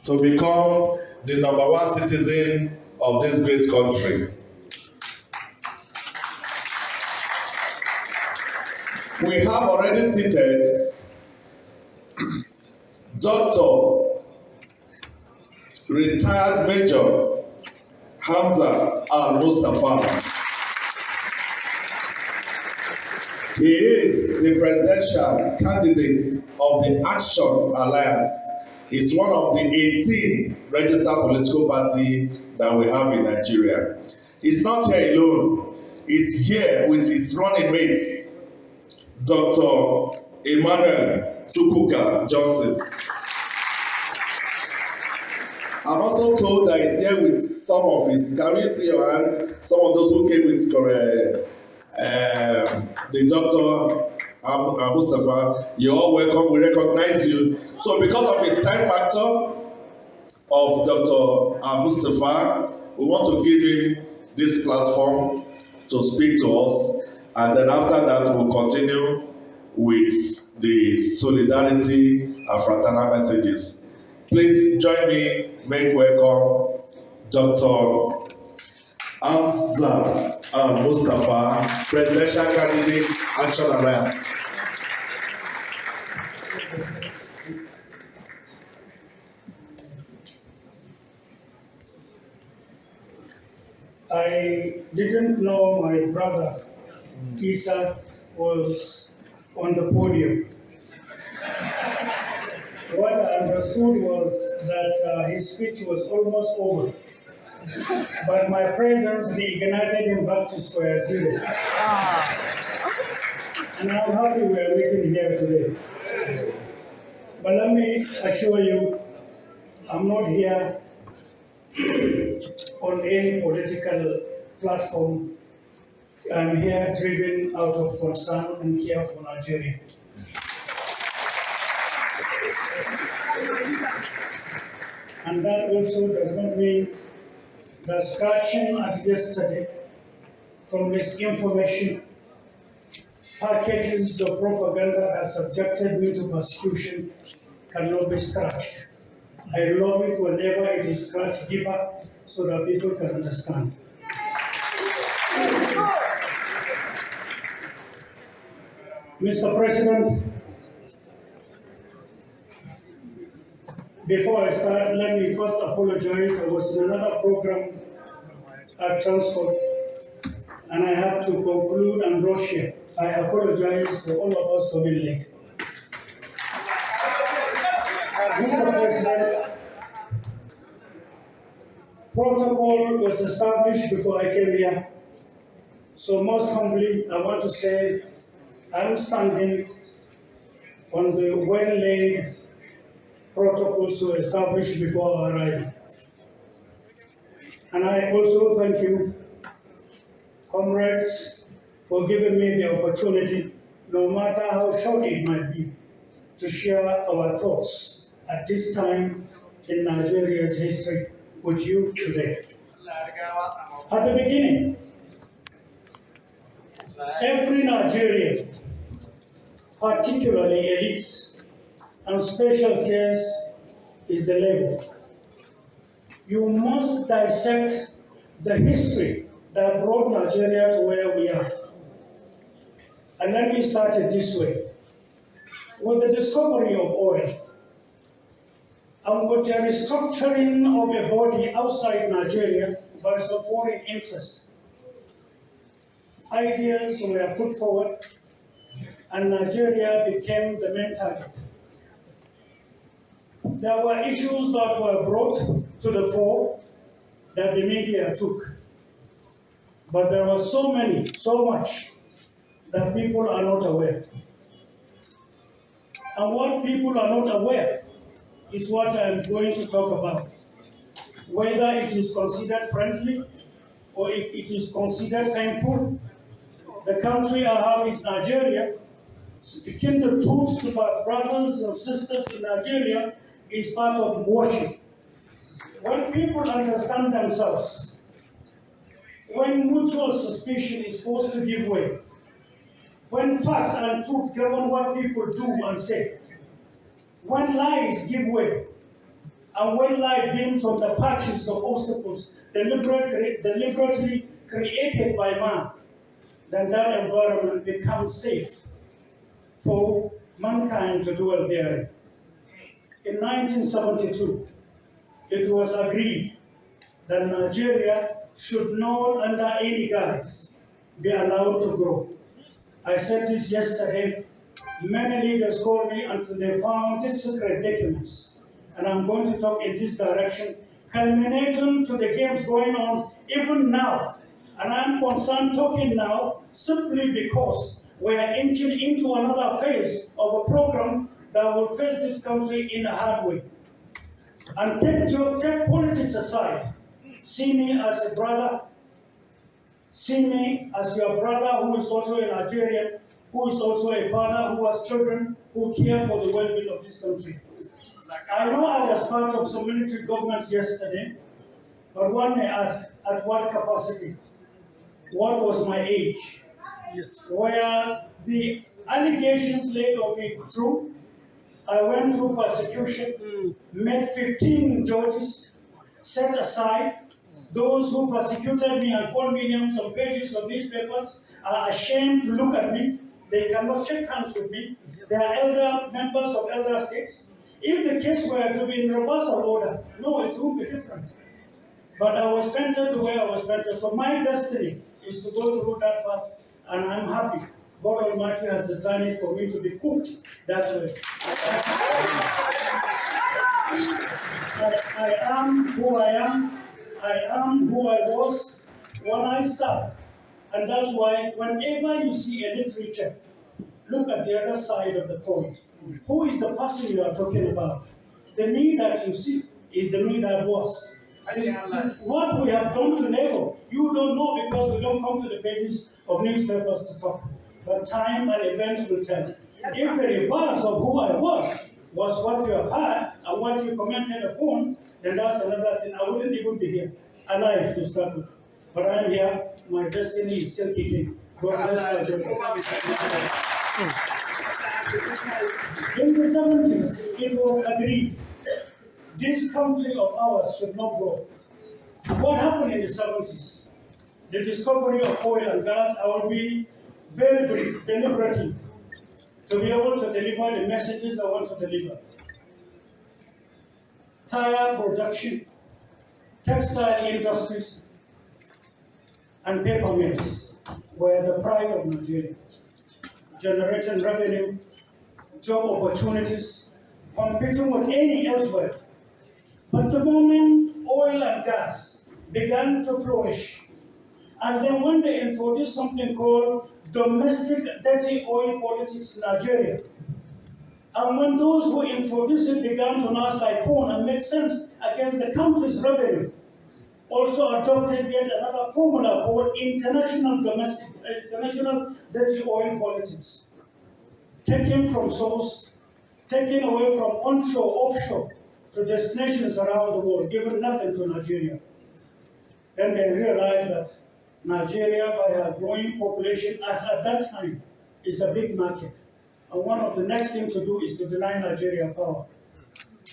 to become the #1 citizen of this great country. We have already seated Dr. Retired Major Hamza Almustapha. He is the presidential candidate of the Action Alliance. He's one of the 18 registered political parties that we have in Nigeria. He's not here alone. He's here with his running mates, Dr. Emmanuel Chukwuka Johnson. I'm also told that he's here with some of his, can you see your hands? Some of those who came with the Dr. Almustapha, you're all welcome, we recognize you. So because of his time factor of Dr. Almustapha, we want to give him this platform to speak to us, and then after that we'll continue with the solidarity and fraternal messages. Please join me, make welcome Dr. Hamza Almustapha, presidential candidate, Action Alliance. I didn't know my brother Isa was on the podium. What I understood was that his speech was almost over, but my presence reignited him back to square zero. And I'm happy we are meeting here today. But let me assure you, I'm not here on any political platform. I'm here driven out of concern and care for Nigeria. And that also does not mean that scratching at yesterday from misinformation, packages of propaganda that subjected me to persecution cannot be scratched. I love it whenever it is scratched deeper so that people can understand. Mr. President, before I start, let me first apologize. I was in another program at Transport, and I have to conclude and rush here. I apologize for all of us coming late. Mr. President, protocol was established before I came here. So most humbly, I want to say I'm standing on the well-laid protocols to establish before our arrival. And I also thank you, comrades, for giving me the opportunity, no matter how short it might be, to share our thoughts at this time in Nigeria's history with you today. At the beginning, every Nigerian, particularly elites and special case, is the labor. You must dissect the history that brought Nigeria to where we are. And let me start it this way. With the discovery of oil, and with the restructuring of a body outside Nigeria by some foreign interest, ideas were put forward, and Nigeria became the main target. There were issues that were brought to the fore that the media took. But there were so much that people are not aware. And what people are not aware is what I'm going to talk about. Whether it is considered friendly or if it is considered painful, the country I have is Nigeria. Speaking the truth to my brothers and sisters in Nigeria is part of worship. When people understand themselves, when mutual suspicion is forced to give way, when facts and truth govern what people do and say, when lies give way, and when light beams from the patches of obstacles deliberately created by man, then that environment becomes safe for mankind to dwell therein. In 1972, it was agreed that Nigeria should not, under any guise, be allowed to grow. I said this yesterday. Many leaders called me until they found these secret documents. And I'm going to talk in this direction, culminating to the games going on even now. And I'm concerned talking now simply because we are entering into another phase of a program that will face this country in a hard way. And take politics aside. See me as a brother. See me as your brother who is also a Nigerian, who is also a father, who has children, who care for the well-being of this country. I know I was part of some military governments yesterday, but one may ask, at what capacity? What was my age? Yes. Were the allegations laid on me true? I went through persecution, met 15 judges, set aside. Those who persecuted me and called me names on pages of newspapers are ashamed to look at me. They cannot shake hands with me. They are elder members of elder states. If the case were to be in reversal order, no, it would be different. But I was painted the way I was painted. So my destiny is to go through that path, and I'm happy. God Almighty has designed it for me to be cooked that way. I am who I am. I am who I was when I served. And that's why whenever you see a literature, look at the other side of the coin. Who is the person you are talking about? The me that you see is the me that was. What we have done to labor, you don't know because we don't come to the pages of newspapers to talk. But time and events will tell. If the reverse of who I was what you have had and what you commented upon, then that's another thing. I wouldn't even be here alive to start with. But I'm here. My destiny is still kicking. God bless you. In the 70s, it was agreed this country of ours should not grow. What happened in the 70s? The discovery of oil and gas. I will be very brief, deliberately, to be able to deliver the messages I want to deliver. Tire production, textile industries, and paper mills were the pride of Nigeria, generating revenue, job opportunities, competing with any elsewhere. But the moment oil and gas began to flourish, and then when they introduced something called domestic dirty oil politics in Nigeria, and when those who introduced it began to now siphon and make sense against the country's revenue, also adopted yet another formula called international dirty oil politics. Taking from source, taking away from onshore, offshore, to destinations around the world, giving nothing to Nigeria. Then they realized that Nigeria, by her growing population, as at that time, is a big market. And one of the next things to do is to deny Nigeria power.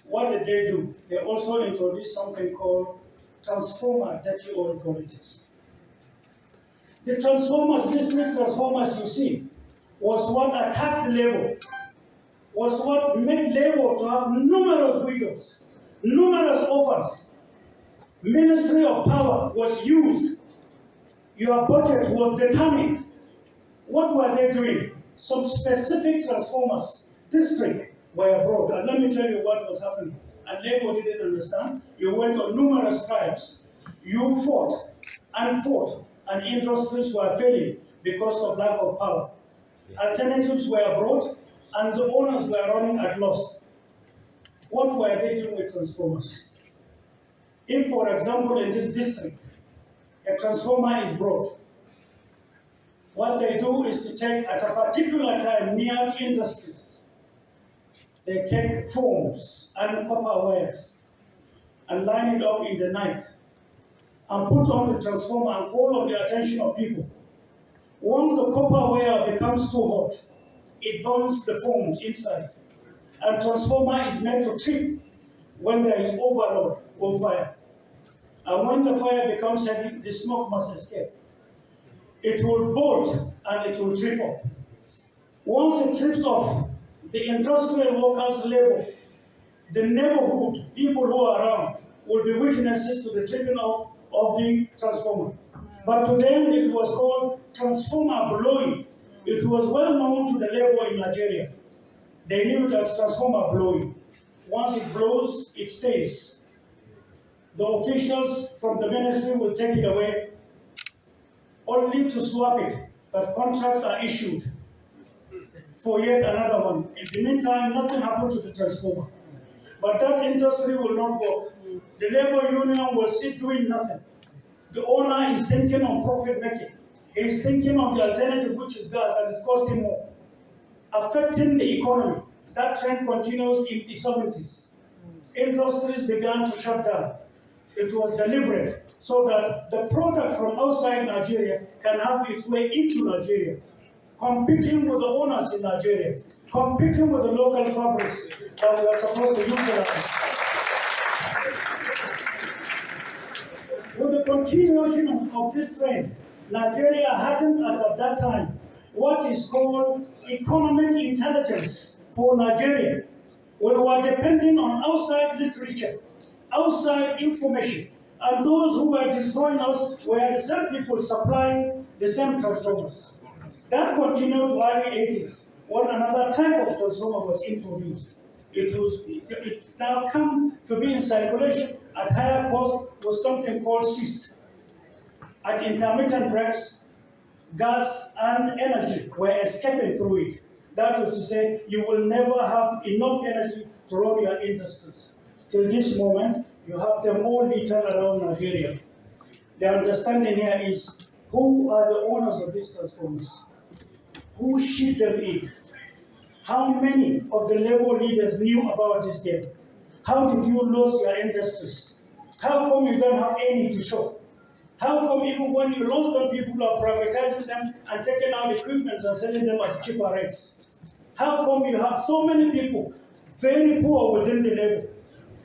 What did they do? They also introduced something called transformer dirty oil politics. The transformers, district transformers you see, was what attacked labor, was what made labor to have numerous widows, numerous orphans. Ministry of Power was used. Your budget was determined. What were they doing? Some specific transformers, district, were abroad. And let me tell you what was happening. And labor didn't understand. You went on numerous strikes. You fought, and industries were failing because of lack of power. Alternatives were brought, and the owners were running at loss. What were they doing with transformers? If, for example, in this district, a transformer is brought, what they do is to take, at a particular time near the industry, they take foams and copper wires and line it up in the night and put on the transformer and call on the attention of people. Once the copper wire becomes too hot, it burns the foams inside, and transformer is made to trip. when there is overload or fire. And when the fire becomes heavy, the smoke must escape. It will bolt and it will trip off. Once it trips off, the industrial workers' labor, the neighborhood, people who are around, will be witnesses to the tripping off of the transformer. But to them, it was called transformer blowing. It was well known to the labor in Nigeria. They knew it as transformer blowing. Once it blows, it stays. The officials from the ministry will take it away, only to swap it. But contracts are issued for yet another one. In the meantime, nothing happened to the transformer. But that industry will not work. The labor union will sit doing nothing. The owner is thinking on profit making. He is thinking on the alternative, which is gas, and it costs him more, affecting the economy. That trend continues in the 70s. Industries began to shut down. It was deliberate so that the product from outside Nigeria can have its way into Nigeria, competing with the owners in Nigeria, competing with the local fabrics that we are supposed to utilize. With the continuation of this trend, Nigeria hadn't, as at that time, what is called economic intelligence for Nigeria. We were depending on outside literature, outside information, and those who were destroying us were the same people supplying the same transformers. That continued to early 80s, when another type of transformer was introduced. It now come to be in circulation at higher cost with something called cyst. At intermittent breaks, gas and energy were escaping through it. That was to say, you will never have enough energy to run your industries. Till this moment, you have them all littered around Nigeria. The understanding here is, who are the owners of these transformers? Who shipped them in? How many of the labor leaders knew about this game? How did you lose your industries? How come you don't have any to show? How come even when you lost them, people are privatizing them and taking out equipment and selling them at cheaper rates? How come you have so many people, very poor within the labor,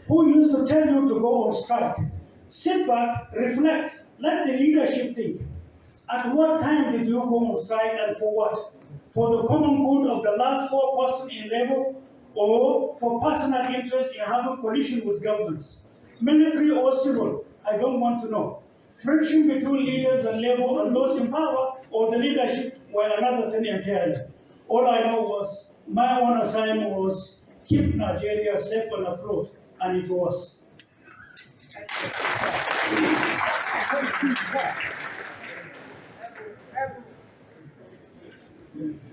who used to tell you to go on strike? Sit back, reflect, let the leadership think. At what time did you go on strike and for what? For the common good of the last poor person in labor, or for personal interest in having coalition with governments? Military or civil, I don't want to know. Friction between leaders and labor and those in power or the leadership were another thing entirely. All I know was my own assignment was keep Nigeria safe and afloat, and it was.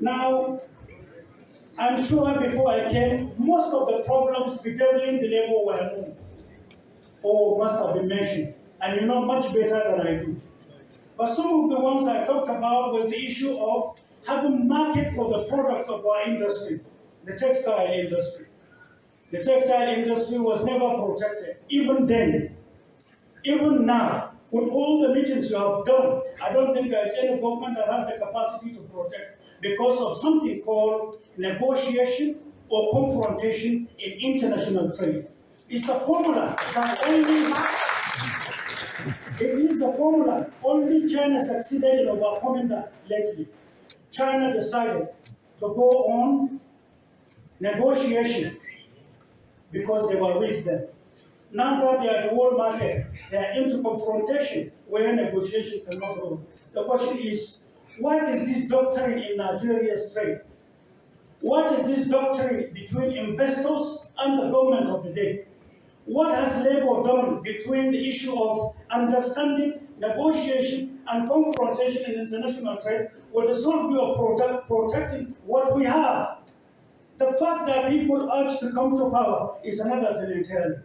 Now, I'm sure before I came, most of the problems bedeviling the labor were known or must have been mentioned, and you know much better than I do. But some of the ones I talked about was the issue of having market for the product of our industry, the textile industry. The textile industry was never protected, even then. Even now, with all the meetings you have done, I don't think there is any government that has the capacity to protect because of something called negotiation or confrontation in international trade. It's a formula that only China succeeded in overcoming that lately. China decided to go on negotiation because they were weak then. Now that they are the world market, they are into confrontation where negotiation cannot go. The question is, what is this doctrine in Nigeria's trade? What is this doctrine between investors and the government of the day? What has labor done between the issue of understanding, negotiation, and confrontation in international trade with the sole view of protecting what we have? The fact that people urge to come to power is another thing entirely.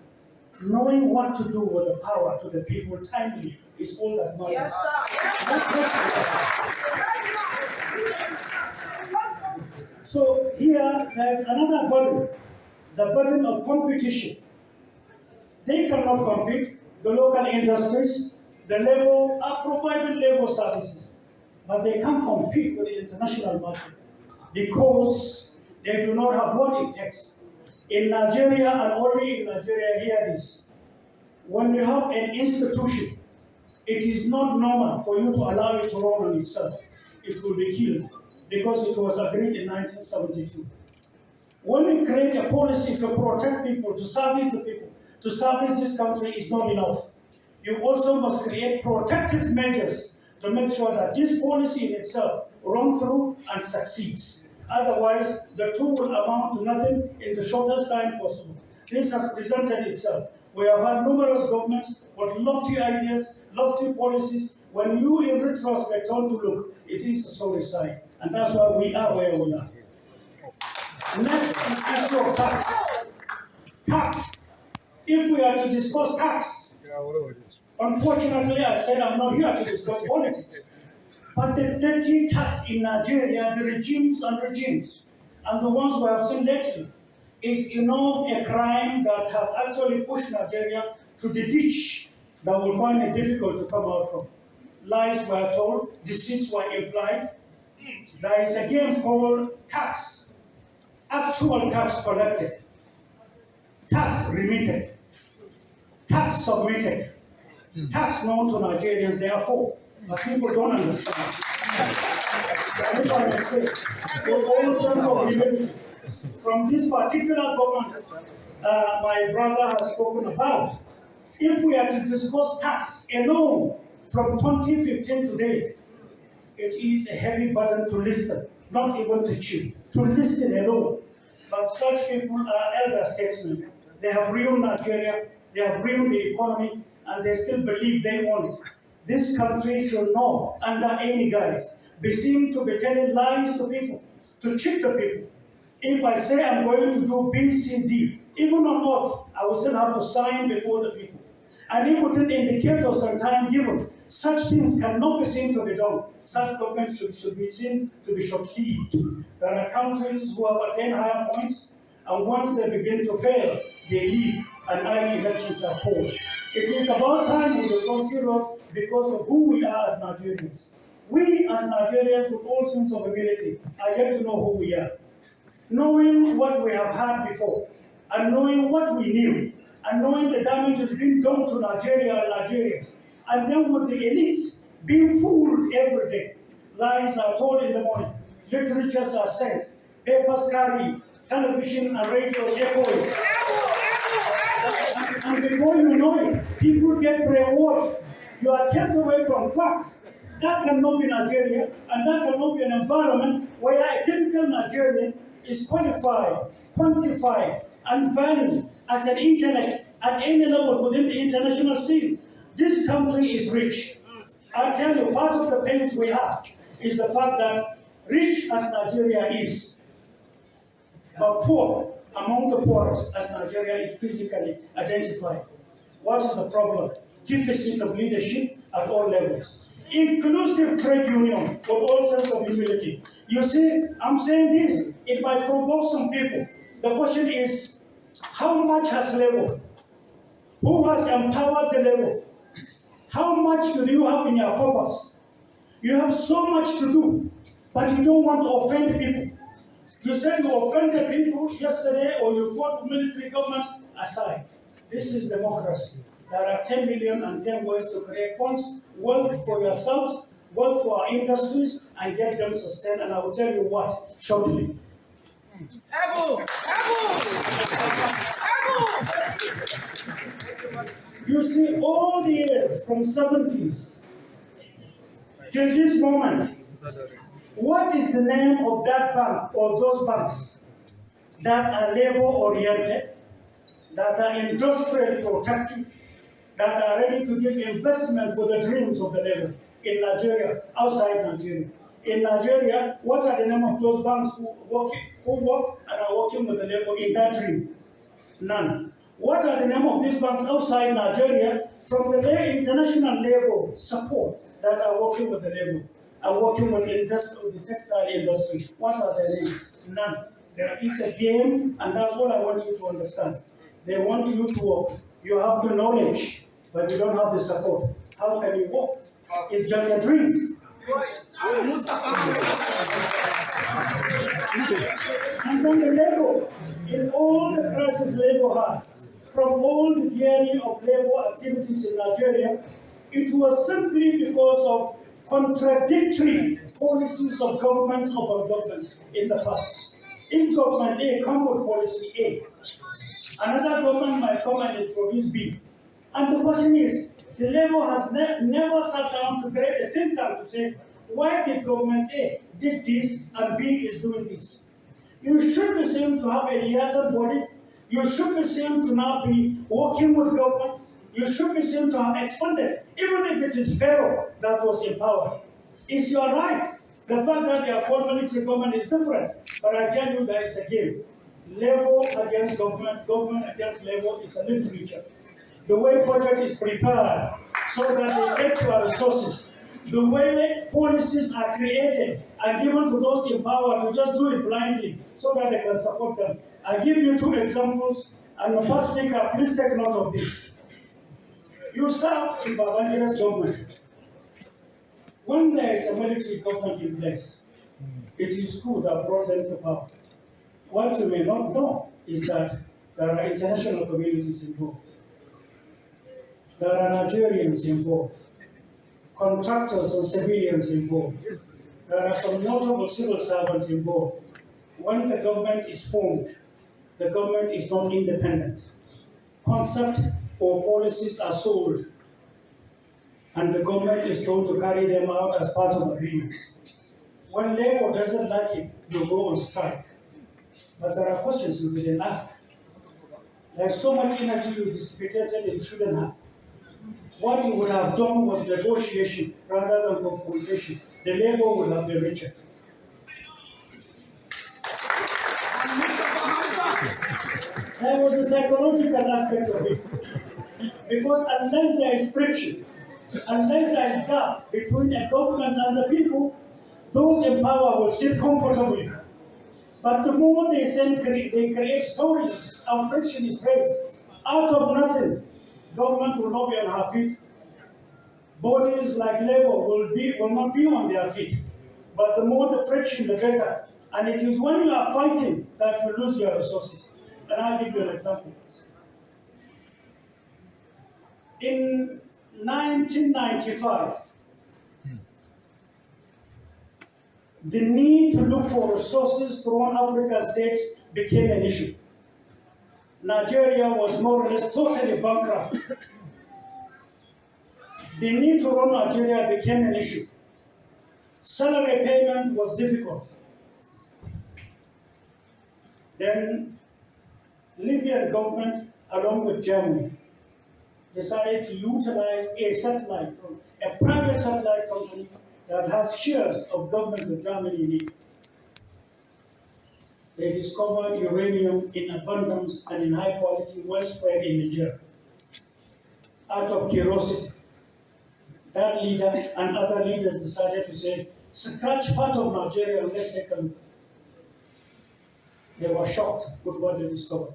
Knowing what to do with the power to the people timely is all that matters. Yes, sir. So here, there's another burden, the burden of competition. They cannot compete, the local industries, the labor are providing labor services, but they can't compete with the international market because they do not have what it takes. In Nigeria, and only in Nigeria, hear this. When you have an institution, it is not normal for you to allow it to run on itself. It will be killed because it was agreed in 1972. When we create a policy to protect people, to service the people, to service this country is not enough. You also must create protective measures to make sure that this policy in itself runs through and succeeds. Otherwise, the two will amount to nothing in the shortest time possible. This has presented itself. We have had numerous governments with lofty ideas, lofty policies. When you in retrospect turn to look, it is a sorry sign. And that's why we are where we are. Next, the issue of tax. Tax. If we are to discuss tax, unfortunately, I said I'm not here to discuss politics. But the dirty tax in Nigeria, the regimes, and the ones we have seen lately, is enough a crime that has actually pushed Nigeria to the ditch that will find it difficult to come out from. Lies were told, deceits were implied. There is a game called tax. Actual tax collected, tax remitted, tax submitted, tax known to Nigerians, therefore, but people don't understand. If I may say, with all sense of humility, from this particular government my brother has spoken about, if we are to discuss tax alone from 2015 to date, it is a heavy burden to listen, not even to chew, to listen alone. But such people are elder statesmen. They have ruined Nigeria, they have ruined the economy, and they still believe they own it. This country should not, under any guise, be seen to be telling lies to people, to cheat the people. If I say I'm going to do B, C, D, even on oath, I will still have to sign before the people. And if within indicators and time given, such things cannot be seen to be done. Such government should be seen to be short-lived. There are countries who have attained higher points, and once they begin to fail, they leave, and early elections are called. It is about time we become serious because of who we are as Nigerians. We as Nigerians, with all sense of humility, are yet to know who we are. Knowing what we have had before, and knowing what we knew, and knowing the damage is being done to Nigeria and Nigerians, and then with the elites being fooled every day. Lies are told in the morning, literatures are sent, papers carried, television and radios echoing. And before you know it, people get brainwashed. You are kept away from facts. That cannot be Nigeria, and that cannot be an environment where a typical Nigerian is qualified, quantified, and valued as an intellect at any level within the international scene. This country is rich. I tell you, part of the pains we have is the fact that rich as Nigeria is, but poor among the poorest as Nigeria is physically identified. What is the problem? Deficit of leadership at all levels. Inclusive trade union with all sense of humility. You see, I'm saying this, it might provoke some people. The question is, how much has labor? Who has empowered the labor? How much do you have in your coffers? You have so much to do, but you don't want to offend people. You said you offended people yesterday, or you fought military government aside. This is democracy. There are 10 million and 10 ways to create funds, wealth for yourselves, wealth for our industries, and get them sustained. And I will tell you what shortly. You see, all the years from 70s till this moment, what is the name of that bank or those banks that are labor-oriented, that are industrial protective, that are ready to give investment with the dreams of the labor in Nigeria, outside Nigeria? In Nigeria, what are the name of those banks who work and are working with the labor in that dream? None. What are the name of these banks outside Nigeria from the international labor support that are working with the labor, are working with the textile industry? What are their names? None. There is a game, and that's what I want you to understand. They want you to work. You have the knowledge, but you don't have the support. How can you work? It's just a dream. And then the labor, in all the crisis labor had, from all the theory of labor activities in Nigeria, it was simply because of contradictory policies of governments upon governments in the past. If government A come with policy A, another government might come and introduce B. And the question is, the labor has never sat down to create a think tank to say, why did government A did this and B is doing this? You should be seen to have a liaison body. You should be seen to now be working with government. You should be seen to have expanded, even if it is Pharaoh that was in power. It's your right. The fact that they are called military government is different. But I tell you that it's a game. Labor against government, government against labor is a literature. The way budget is prepared so that they get your resources, the way policies are created and given to those in power to just do it blindly so that they can support them. I give you two examples, and the first speaker, please take note of this. You serve in Babangira's government. When there is a military government in place, it is who that brought them to power. What you may not know is that there are international communities involved. There are Nigerians involved, contractors and civilians involved. There are some notable civil servants involved. When the government is formed, the government is not independent. Concept or policies are sold, and the government is told to carry them out as part of agreements. When labor doesn't like it, you go on strike. But there are questions you didn't ask. There's so much energy you dissipated that you shouldn't have. What you would have done was negotiation rather than confrontation. The labor would have been richer. There was a psychological aspect of it. Because unless there is friction, unless there is gap between the government and the people, those in power will sit comfortably. But the moment they create stories and friction is raised, out of nothing, government will not be on her feet. Bodies like labor will not be on their feet. But the more the friction, the better. And it is when you are fighting that you lose your resources. And I'll give you an example. In 1995, the need to look for resources throughout African states became an issue. Nigeria was more or less totally bankrupt. The need to run Nigeria became an issue. Salary payment was difficult. Then Libyan government, along with Germany, decided to utilize a satellite, a private satellite company that has shares of government of Germany in it. They discovered uranium in abundance and in high quality, well spread in Niger. Out of curiosity, that leader and other leaders decided to say, scratch part of Nigeria and let's take a look. They were shocked with what they discovered.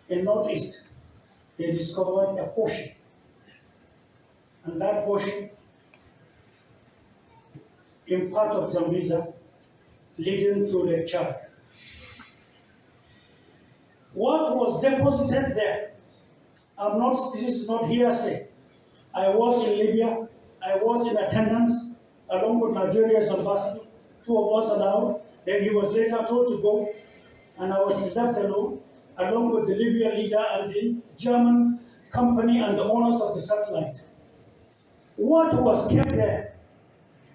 In Northeast, they discovered a portion. And that portion, in part of Zambia, leading to Lake Chad. What was deposited there? This is not hearsay. I was in Libya, I was in attendance, along with Nigeria's ambassador, two of us allowed. Then he was later told to go, and I was left alone, along with the Libyan leader and the German company and the owners of the satellite. What was kept there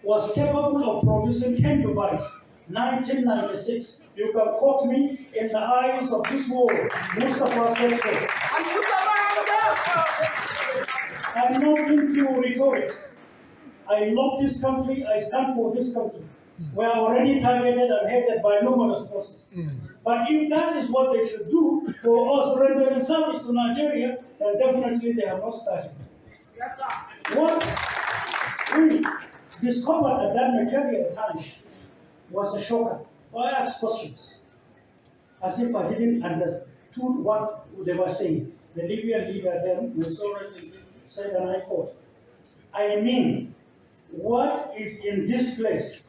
was capable of producing 10 Dubais. 1996, you can quote me in the eyes of this world. Mustafa said so. I'm not into rhetoric. I love this country, I stand for this country. We are already targeted and hated by numerous forces. But if that is what they should do for us rendering service to Nigeria, then definitely they have not started. Yes, sir. What we discovered at that material time was a shocker. I asked questions as if I didn't understand what they were saying. The Libyan leader then, said, and I quote, I mean, What is in this place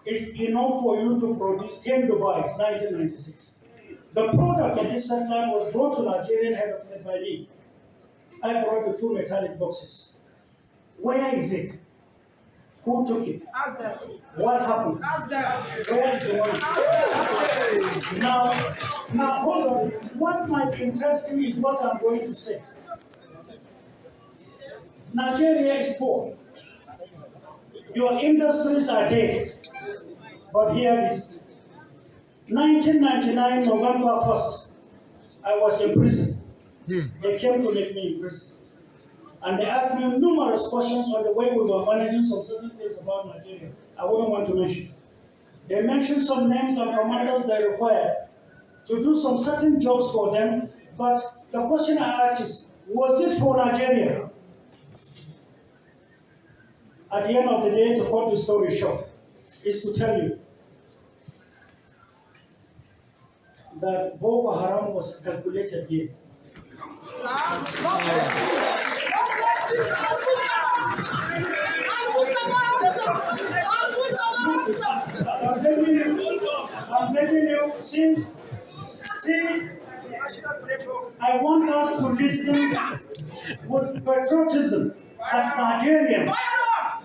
is enough for you to produce 10 Dubais, 1996. The product of this satellite was brought to Nigerian head office by me. I brought the 2 metallic boxes. Where is it? Who took it? Ask them. What happened? Ask them. Where is the money? Now hold on. What might interest you is what I'm going to say. Nigeria is poor. Your industries are dead. But here it is. 1999, November 1st, I was in prison. They came to make me in prison. And they asked me numerous questions on the way we were managing some certain things about Nigeria. I wouldn't want to mention. They mentioned some names and commanders they required to do some certain jobs for them. But the question I asked is, was it for Nigeria? At the end of the day, to cut the story short, is to tell you that Boko Haram was a calculated game. I'm begging you, see, I want us to listen with patriotism as Nigerians,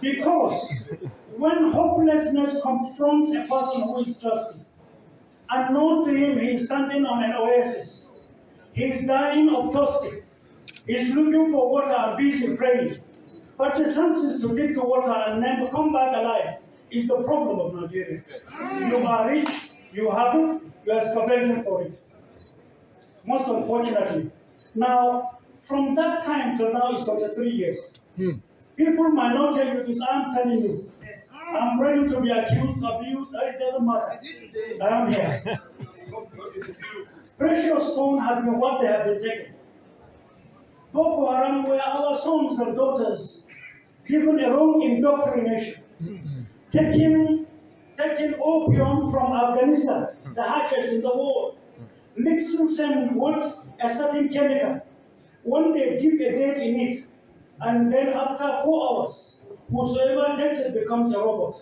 because when hopelessness confronts a person who is thirsty, unknown to him, he is standing on an oasis. He is dying of thirsty. He is looking for water and busy praying. But the senses to dig the water and never come back alive is the problem of Nigeria. You are rich, you have it, you are scavenging for it. Most unfortunately. Now, from that time till now is 23 years. People might not tell you this, I'm telling you. I'm ready to be accused, abused, it doesn't matter. I am here. Precious stone has been what they have been taken. Boko Haram were our sons and daughters given a wrong indoctrination. Taking opium from Afghanistan, the hatchets in the world, mixing some with a certain chemical. When they dip a date in it, and then after 4 hours, whosoever takes it becomes a robot.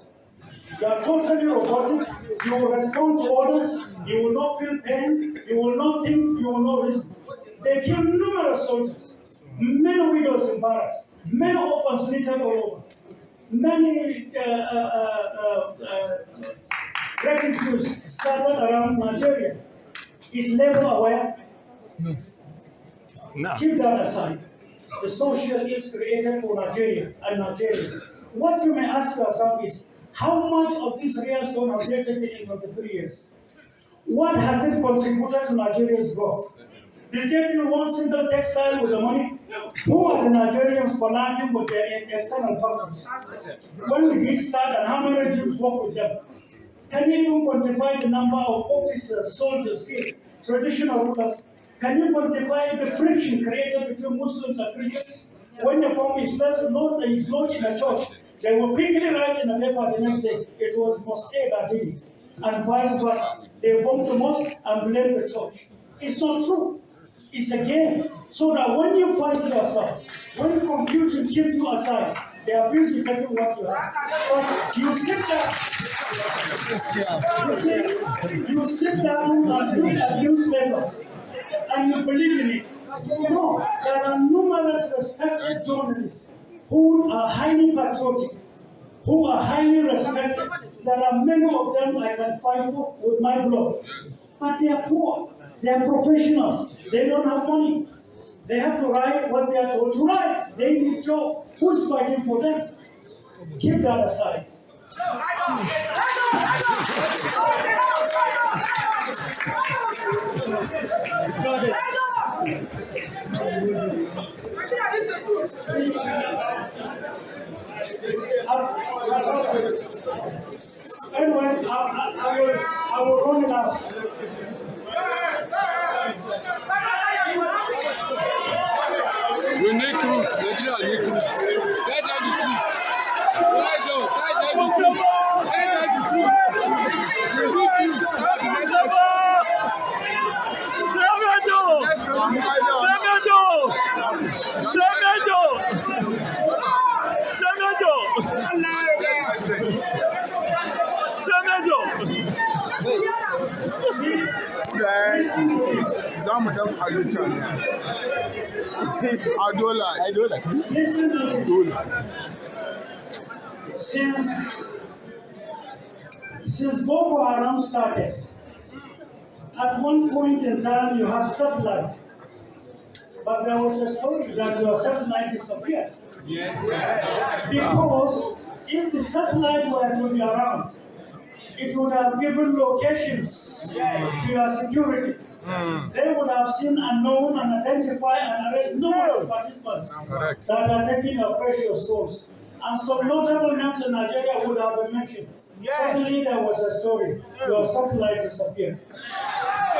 You are totally robotic. You will respond to orders. You will not feel pain. You will not think. You will not reason. They kill numerous soldiers. Many widows in barracks. Many orphans littered all over. Many refugees scattered around Nigeria. Is labor aware? No. Keep that aside. The social is created for Nigeria and Nigeria. What you may ask yourself is, how much of this real stone have they taken in 23 years? What has it contributed to Nigeria's growth? Did they build one single textile with the money? Who are the Nigerians collabing with their external partners? When did it start and how many Jews work with them? Can you even quantify the number of officers, soldiers, killed, traditional rulers? Can you quantify the friction created between Muslims and Christians? When the bomb is lodged in a church, they will quickly write in the paper the next day, it was Mosque that did it, and vice versa. They bomb the mosque and blame the church. It's not true. It's a game. So that when you fight yourself, when confusion keeps you aside, they are busy taking what you have. But you sit down. You sit down and read a newspaper, and you believe in it. No, there are numerous respected journalists who are highly patriotic, who are highly respected. There are many of them I can fight for with my blood. But they are poor. They are professionals. They don't have money. They have to write what they are told to write. They need job. Who is fighting for them? Keep that aside. Anyway, I will run it out. We need truth. Nigeria need truth. Let them the truth. Let them the truth. Let them the truth. We need truth. Semejo! mu dan halitta ne. A dole. Listen to me. Dole. Since Boko Haram started, at one point in time you had satellite, but there was a story that your satellite disappeared. Yes. Because if the satellite were to be around, it would have given locations to your security. They would have seen and known and identify and arrest numerous participants that are taking your precious souls. And some notable names in Nigeria would have been mentioned. Suddenly there was a story, your satellite disappeared.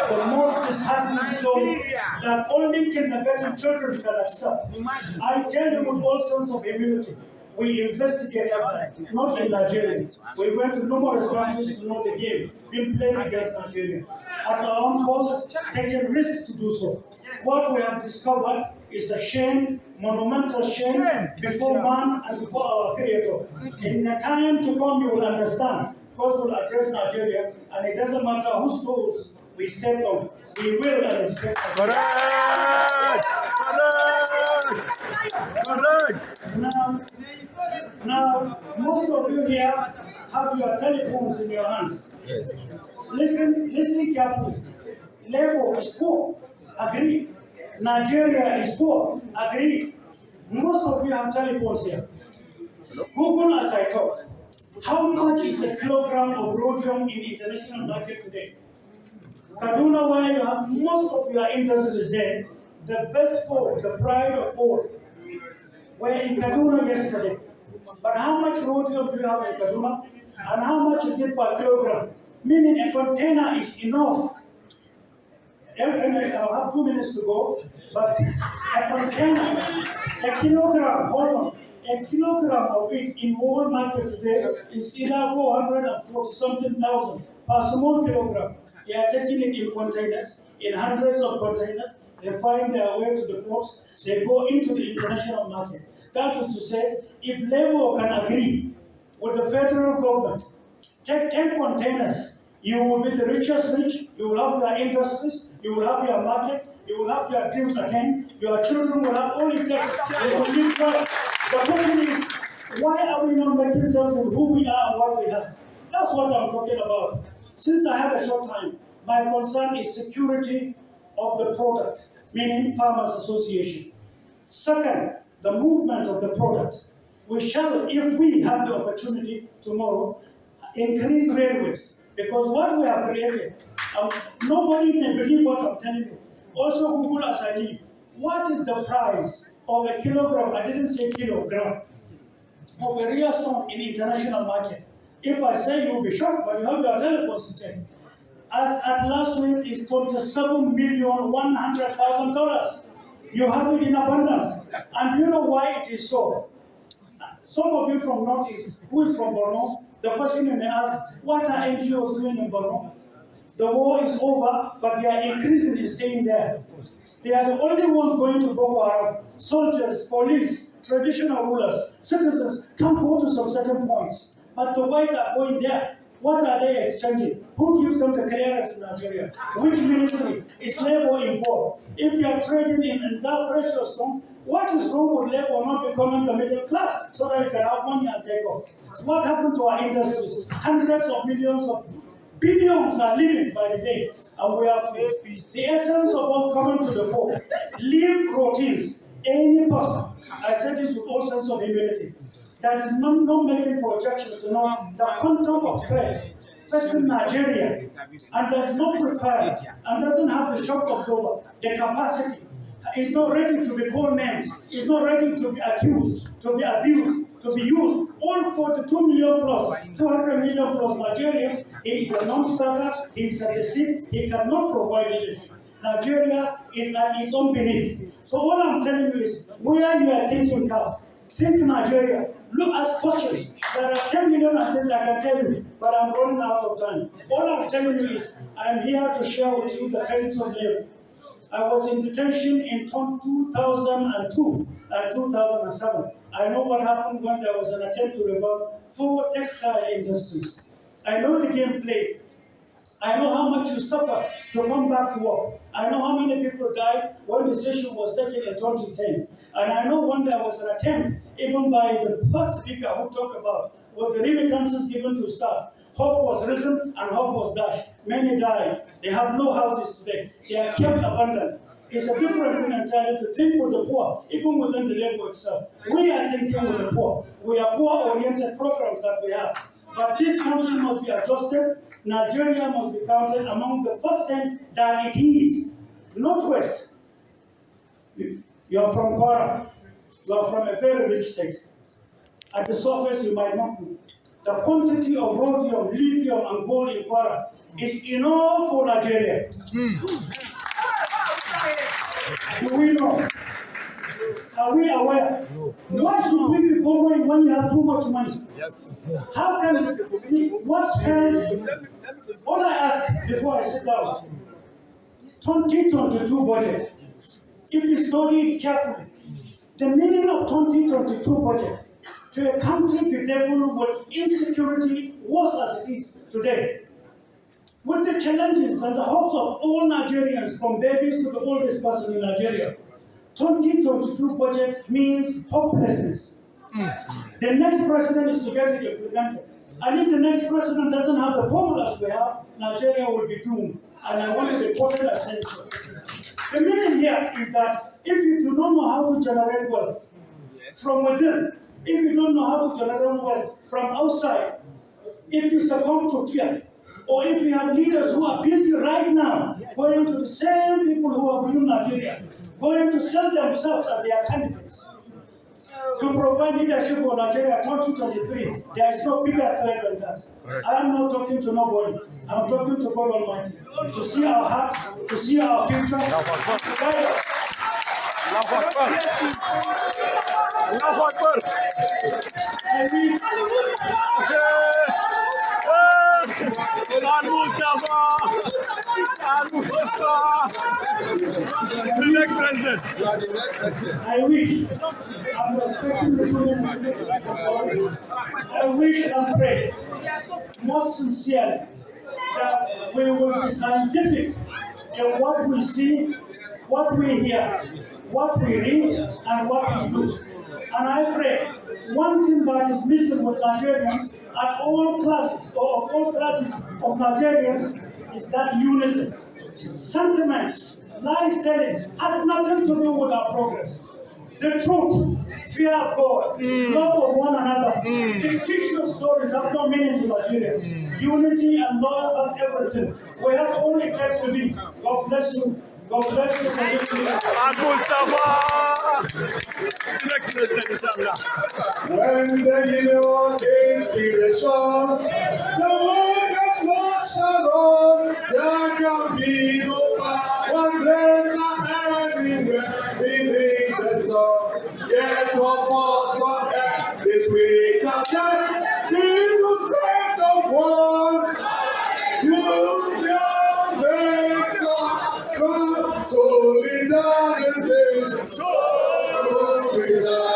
The most disheartening story that only kindergarten children can accept. I tell you with all sorts of humility, we investigated, not in Nigeria. We went to numerous countries to know the game being played against Nigeria. At our own cost, taking risks to do so. What we have discovered is a shame, monumental shame before man and before our Creator. In the time to come, you will understand. God will address Nigeria, and it doesn't matter whose toes we step on. We will and expect. Correct. Now, most of you here have your telephones in your hands. Yes. Listen carefully. Labour is poor, agreed. Nigeria is poor, agreed. Most of you have telephones here. Google as I talk. How much is a kilogram of rhodium in international market today? Kaduna, where you have most of your industries there, the best four, the pride of all, were in Kaduna yesterday. But how much rhodium do you have in Kaduna? And how much is it per kilogram? Meaning a container is enough. I'll have 2 minutes to go, but a container, a kilogram, hold on, a kilogram of it in world market today is either 440 something thousand per small kilogram. They are taking it in containers, in hundreds of containers. They find their way to the ports. They go into the international market. That is to say, if Labour can agree with the federal government, take 10 containers, you will be the richest rich, you will have your industries, you will have your market, you will have your dreams attained, your children will have all it takes, they will live well. The question is, why are we not making sense of who we are and what we have? That's what I'm talking about. Since I have a short time, my concern is security of the product, meaning Farmers Association. Second, the movement of the product. We shall, if we have the opportunity tomorrow, increase railways. Because what we have created, nobody may believe what I'm telling you. Also Google as I leave. What is the price of a kilogram, I didn't say kilogram, of a real stone in international market? If I say you'll be shocked, but you have your telephones to check. As at last week is $27,100,000. You have it in abundance. And do you know why it is so? Some of you from Northeast, who is from Borno, the question you may ask, what are NGOs doing in Borno? The war is over, but they are increasing in staying there. They are the only ones going to Boko Haram. Soldiers, police, traditional rulers, citizens can't go to some certain points. But the whites are going there. What are they exchanging? Who gives them the clearance in Nigeria? Which ministry? Is Labour involved? If they are trading in that precious stone, what is wrong with Labour not becoming the middle class so that you can have money and take off? What happened to our industries? Hundreds of millions of billions are living by the day, and we have the essence of what coming to the fore. Leave routines. Any person, I say this with all sense of humility, that is not making projections to know the quantum of threat facing Nigeria and does not prepare and doesn't have the shock absorber, the capacity, is not ready to be called names, is not ready to be accused, to be abused, to be used. All 42 million plus, 200 million plus Nigerians, he is a non-starter, he is a deceit, he cannot provide it. Nigeria is at its own beneath. So all I'm telling you is, where you are thinking now, think Nigeria. Look, ask questions. There are 10 million things I can tell you, but I'm running out of time. All I'm telling you is, I'm here to share with you the parents of Labour. I was in detention in 2002 and 2007. I know what happened when there was an attempt to revive 4 textile industries. I know the game played. I know how much you suffer to come back to work. I know how many people died when the decision was taken in 2010. And I know when there was an attempt, even by the first speaker who talked about what the remittances given to staff. Hope was risen and hope was dashed. Many died. They have no houses today. They are kept abandoned. It's a different thing entirely to think with the poor, even within the labor itself. We are thinking with the poor. We are poor-oriented programs that we have. But this country must be adjusted. Nigeria must be counted among the first 10 that it is. Northwest, you are from Kwara. You are from a very rich state. At the surface, you might not know. The quantity of rhodium, lithium, and gold in Kwara is enough for Nigeria. Do we know? Are we aware? No. Why should we be borrowing when you have too much money? Yes. How can what spends? All I ask before I sit down, 2022 budget. If you study it carefully, the meaning of 2022 budget to a country bedeviled with insecurity worse as it is today, with the challenges and the hopes of all Nigerians, from babies to the oldest person in Nigeria, 2022 budget means hopelessness. The next president is to get it implemented. And if the next president doesn't have the formulas we have, Nigeria will be doomed. And I want to be quoted as saying so. The meaning here is that if you do not know how to generate wealth from within, if you don't know how to generate wealth from outside, if you succumb to fear, or if you have leaders who are busy right now going to the same people who have ruined Nigeria, going to sell themselves as their candidates to provide leadership for Nigeria 2023, there is no bigger threat than that. I am not talking to nobody. I'm talking to God Almighty. To see our hearts, to see our future, to guide us. Almustapha! The next president. I wish, I'm respecting the children, I wish and pray, most sincerely, that we will be scientific in what we see, what we hear, what we read, and what we do. And I pray, one thing that is missing with Nigerians at all classes, or of all classes of Nigerians, is that unison. Sentiments, lies telling, has nothing to do with our progress. The truth, fear of God, love of one another, fictitious stories have no meaning to Nigeria. Unity and love has everything. We have all it takes to be. God bless you. God bless you. Almustapha! Next president, inshallah. When the union inspiration, the world can not shall run. There can be no power greater anywhere beneath the sun. Yet for us on earth is weaker than the strength of one. Union makes us strong. Solidarity. Solidarity.